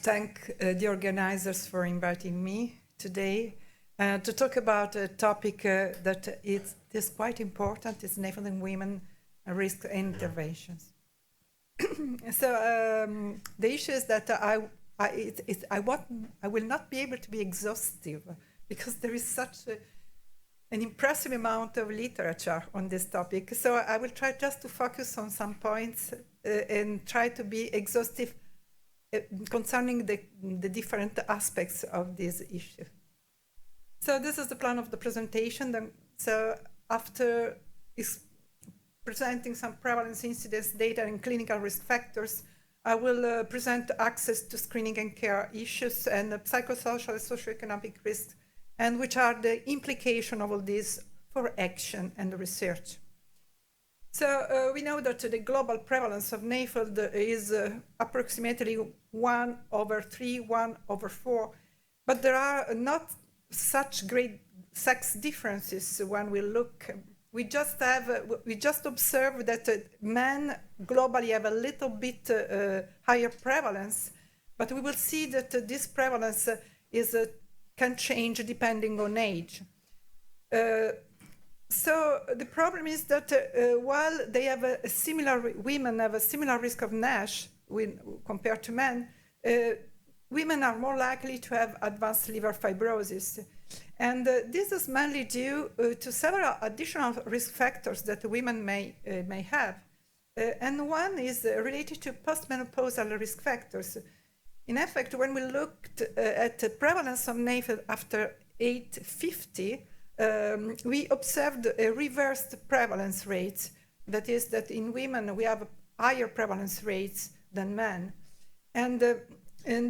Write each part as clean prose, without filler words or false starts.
thank the organizers for inviting me today to talk about a topic that is quite important. It's enabling women risk interventions. So the issue is that I will not be able to be exhaustive because there is such an impressive amount of literature on this topic. So I will try just to focus on some points and try to be exhaustive concerning the different aspects of this issue. So this is the plan of the presentation. So after presenting some prevalence incidence data and clinical risk factors, I will present access to screening and care issues and psychosocial and socioeconomic risks, and which are the implication of all this for action and research. So we know that the global prevalence of NAFLD is approximately 1/3, 1/4, but there are not such great sex differences when we look. We just observe that men globally have a little bit higher prevalence, but we will see that this prevalence can change depending on age. So the problem is that while they have women have a similar risk of NASH compared to men, women are more likely to have advanced liver fibrosis. And this is mainly due to several additional risk factors that women may have. And one is related to postmenopausal risk factors. In effect, when we looked at the prevalence of NAFLD after age 50, we observed a reversed prevalence rate. That is, that in women we have higher prevalence rates than men. And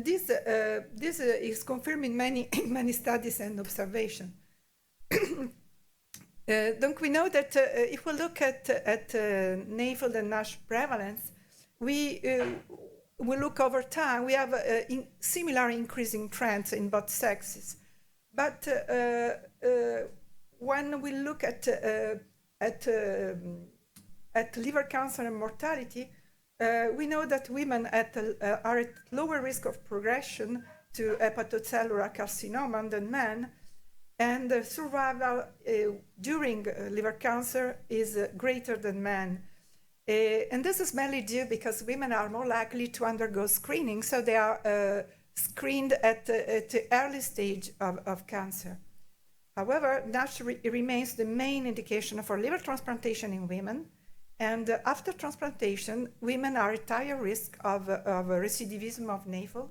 this is confirmed in many studies and observations. Donc we know that if we look at NAFLD and NASH prevalence, we look over time, we have similar increasing trends in both sexes. But when we look at liver cancer and mortality, we know that women are at lower risk of progression to hepatocellular carcinoma than men, and survival during liver cancer is greater than men. And this is mainly due because women are more likely to undergo screening, so they are screened at the early stage of cancer. However, NASH remains the main indication for liver transplantation in women. And after transplantation, women are at higher risk of recidivism of NAFLD.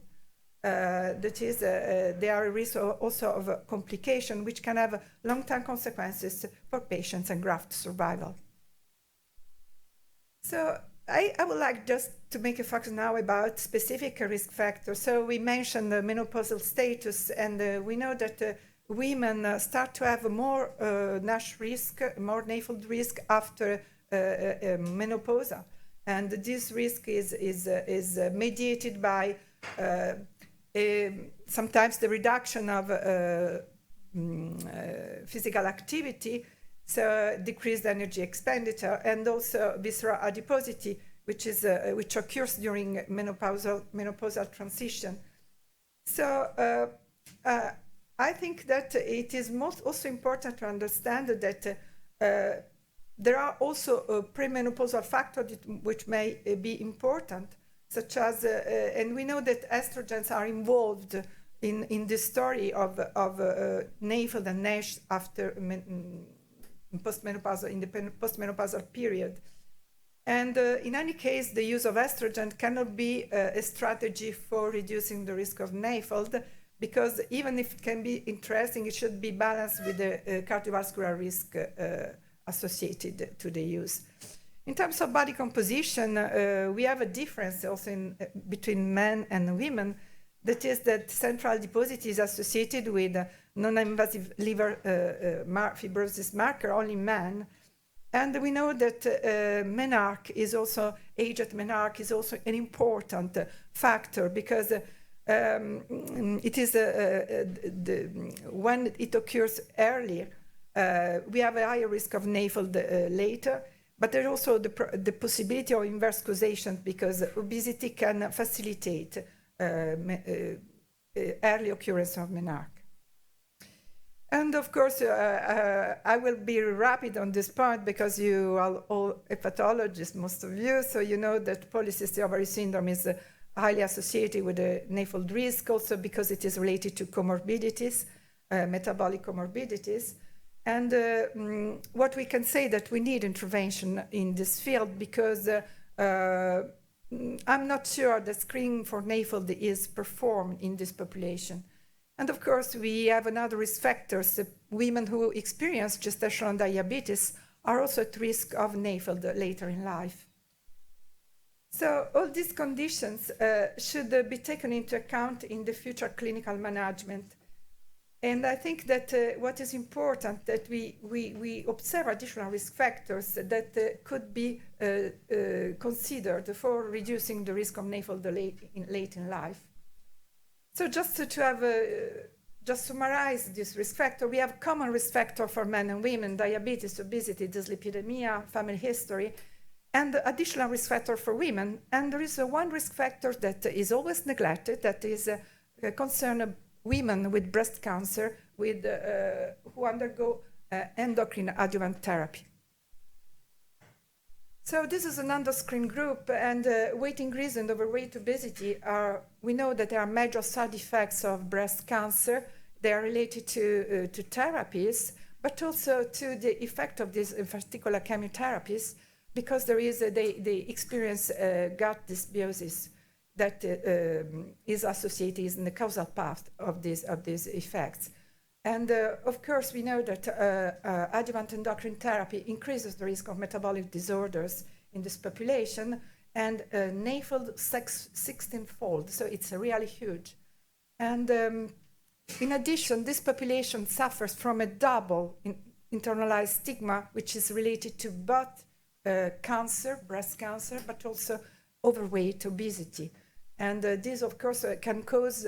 That is, they are at risk also of complication, which can have long-term consequences for patients and graft survival. So I would like just to make a focus now about specific risk factors. So we mentioned the menopausal status, and we know that women start to have more NASH risk, more NAFLD risk after menopause, and this risk is mediated by sometimes the reduction of physical activity, so decreased energy expenditure, and also visceral adiposity, which occurs during menopausal transition. So I think that it is also important to understand that there are also premenopausal factors which may be important, such as, and we know that estrogens are involved in the story of NAFLD and NASH after in the postmenopausal period. And in any case, the use of estrogen cannot be a strategy for reducing the risk of NAFLD, because even if it can be interesting, it should be balanced with the cardiovascular risk associated to the use. In terms of body composition, we have a difference also between men and women. That is that central adiposity is associated with non-invasive liver fibrosis marker only in men. And we know that menarche is also, age at menarche is also an important factor, because it is when it occurs earlier, we have a higher risk of NAFLD later, but there's also the possibility of inverse causation, because obesity can facilitate early occurrence of menarche. And of course, I will be rapid on this point because you are all hepatologists, most of you, so you know that polycystic ovary syndrome is highly associated with the NAFLD risk, also because it is related to comorbidities, metabolic comorbidities. And what we can say that we need intervention in this field because I'm not sure the screening for NAFLD is performed in this population. And of course, we have another risk factors. Women who experience gestational diabetes are also at risk of NAFLD later in life. So all these conditions should be taken into account in the future clinical management. And I think that what is important that we observe additional risk factors that could be considered for reducing the risk of NAFLD late in life. So just to have just summarize this risk factor, we have common risk factor for men and women: diabetes, obesity, dyslipidemia, family history, and additional risk factor for women. And there is one risk factor that is always neglected, that is concern women with breast cancer with who undergo endocrine adjuvant therapy. So this is an under-screened group, and weight increase and overweight obesity we know that there are major side effects of breast cancer. They are related to therapies, but also to the effect of these, in particular, chemotherapies, because they experience gut dysbiosis that is associated in the causal path of these effects. And of course, we know that adjuvant endocrine therapy increases the risk of metabolic disorders in this population, and NAFLD 16-fold, so it's really huge. And in addition, this population suffers from a double internalized stigma, which is related to both cancer, breast cancer, but also overweight, obesity. And this, of course, can cause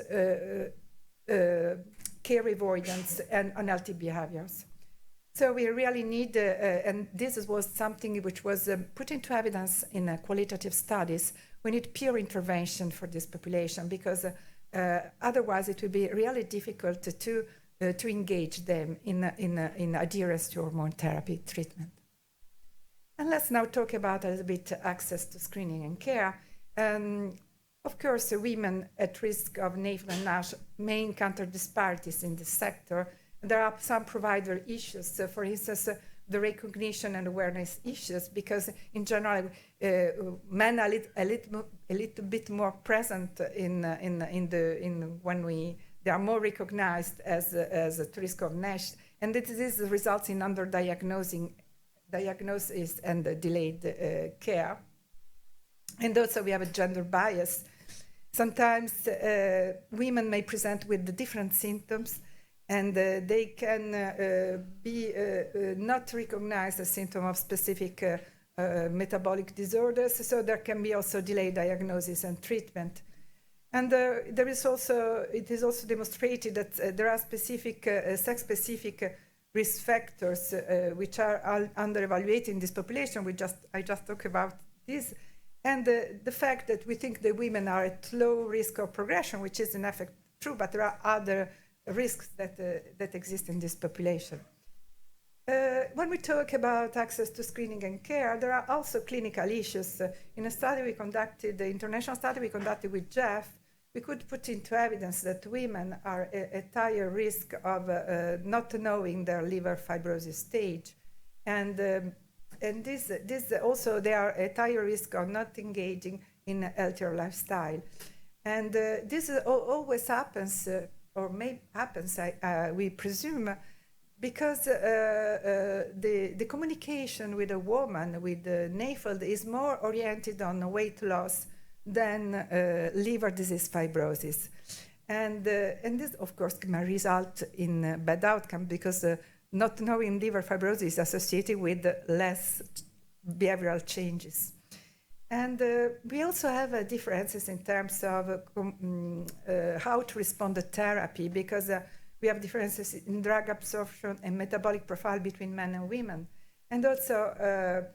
care avoidance and unhealthy behaviors. So we really need, and this was something which was put into evidence in qualitative studies, we need peer intervention for this population, because otherwise it will be really difficult to engage them in adherence to hormone therapy treatment. And let's now talk about a little bit access to screening and care. Of course, women at risk of NAFLD and NASH may encounter disparities in this sector. There are some provider issues, for instance, the recognition and awareness issues, because in general, men are a little bit more present when they are more recognized as at risk of NASH, and this results in diagnosis and delayed care. And also we have a gender bias. Sometimes women may present with the different symptoms, and they can be not recognized as symptom of specific metabolic disorders, so there can be also delayed diagnosis and treatment. And it is also demonstrated that there are specific sex-specific risk factors which are under evaluated in this population. I just talked about this. And the fact that we think the women are at low risk of progression, which is in effect true, but there are other risks that exist in this population. When we talk about access to screening and care, there are also clinical issues. In a study we conducted, the international study we conducted with Jeff, we could put into evidence that women are at higher risk of not knowing their liver fibrosis stage. And this also, they are at higher risk of not engaging in a healthier lifestyle. And this always happens, or may happens, we presume, because the communication with a woman with NAFLD is more oriented on weight loss than liver disease fibrosis. And this, of course, can result in bad outcome, because not knowing liver fibrosis is associated with less behavioral changes. And we also have differences in terms of how to respond to therapy, because we have differences in drug absorption and metabolic profile between men and women. And also,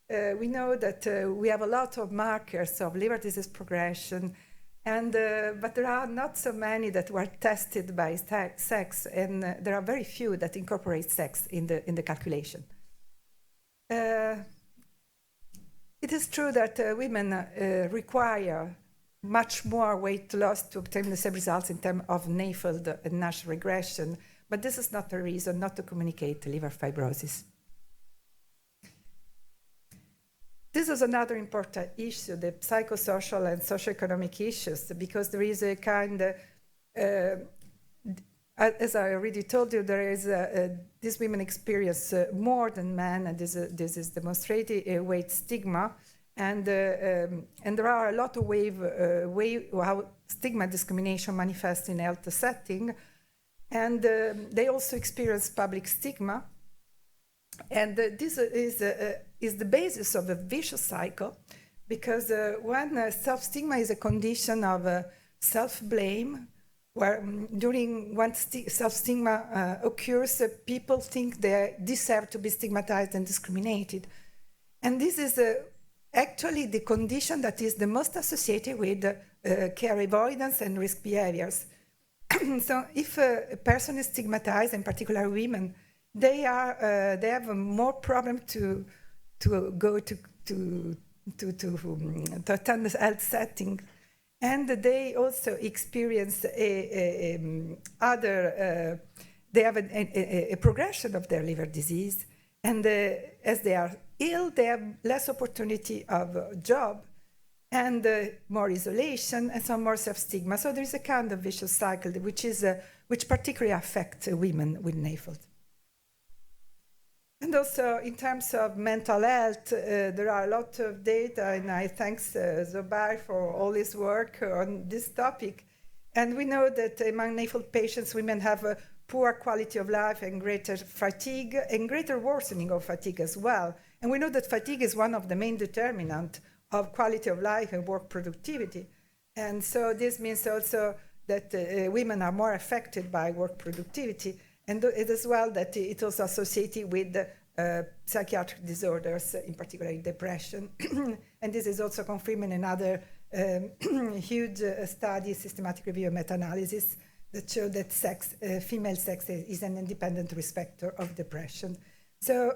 we know that we have a lot of markers of liver disease progression, But there are not so many that were tested by sex, and there are very few that incorporate sex in the calculation. It is true that women require much more weight loss to obtain the same results in terms of NAFLD and NASH regression, but this is not a reason not to communicate liver fibrosis. This is another important issue, the psychosocial and socioeconomic issues, because there is a kind of, as I already told you, there is these women experience more than men, and this is demonstrated weight stigma, and there are a lot of ways how stigma discrimination manifests in health setting, and they also experience public stigma, and this is the basis of a vicious cycle, because when self-stigma is a condition of self-blame, where when self-stigma occurs, people think they deserve to be stigmatized and discriminated. And this is actually the condition that is the most associated with care avoidance and risk behaviors. So if a person is stigmatized, in particular women, they have a more problem to go to attend the health setting. And they also experience they have a progression of their liver disease. And as they are ill, they have less opportunity of job and more isolation and some more self-stigma. So there is a kind of vicious cycle which particularly affects women with NAFLD. And also, in terms of mental health, there are a lot of data, and I thank Zobair for all his work on this topic. And we know that among NAFLD patients, women have a poor quality of life and greater fatigue and greater worsening of fatigue as well. And we know that fatigue is one of the main determinants of quality of life and work productivity. And so this means also that women are more affected by work productivity. And it as well that it's also associated with psychiatric disorders, in particular depression. And this is also confirmed in another huge study, systematic review and meta-analysis, that show that female sex is an independent risk factor of depression. So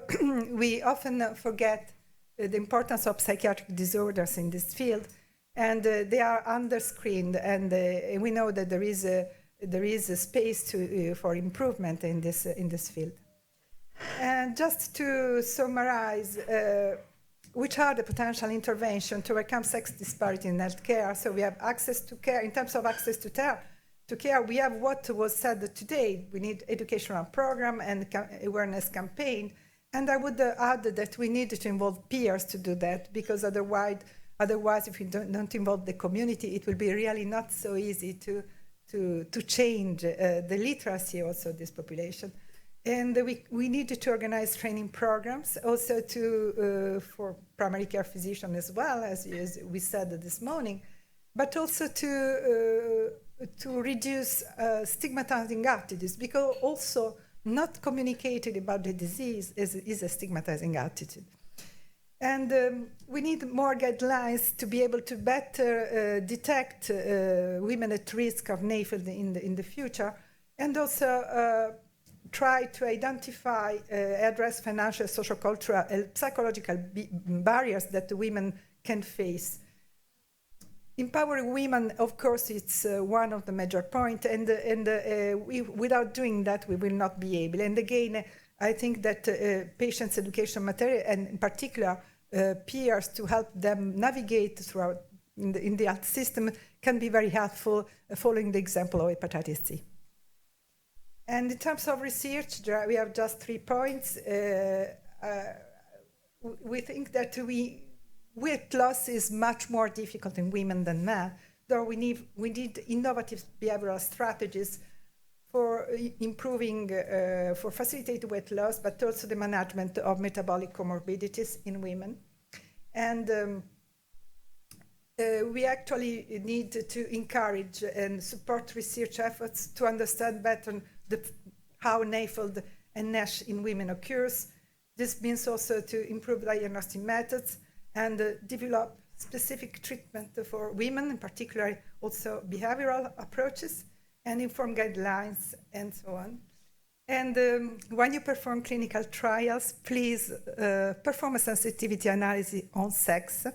we often forget the importance of psychiatric disorders in this field, and they are underscreened, and we know that there is a space for improvement in this field. And just to summarize, which are the potential interventions to overcome sex disparity in healthcare? So we have access to care. In terms of access to care, we have what was said today. We need educational program and awareness campaign. And I would add that we need to involve peers to do that, because otherwise, if we don't involve the community, it will be really not so easy to change the literacy also of this population. And we need to organize training programs also for primary care physicians as well, as we said this morning, but also to reduce stigmatizing attitudes, because also not communicated about the disease is a stigmatizing attitude. And we need more guidelines to be able to better detect women at risk of NAFLD in the future, and also try to identify, address financial, social, cultural, and psychological barriers that women can face. Empowering women, of course, it's one of the major points, and without doing that, we will not be able. And again, I think that patients' education material, and in particular, peers to help them navigate throughout in the health system, can be very helpful, following the example of hepatitis C. And in terms of research, we have just 3 points. We think that weight loss is much more difficult in women than men, though we need innovative behavioral strategies for improving, for facilitating weight loss, but also the management of metabolic comorbidities in women. And we actually need to encourage and support research efforts to understand better how NAFLD and NASH in women occurs. This means also to improve diagnostic methods and develop specific treatment for women, in particular also behavioral approaches, and informed guidelines, and so on. And when you perform clinical trials, please perform a sensitivity analysis on sex,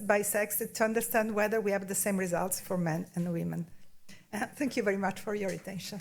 by sex, to understand whether we have the same results for men and women. Thank you very much for your attention.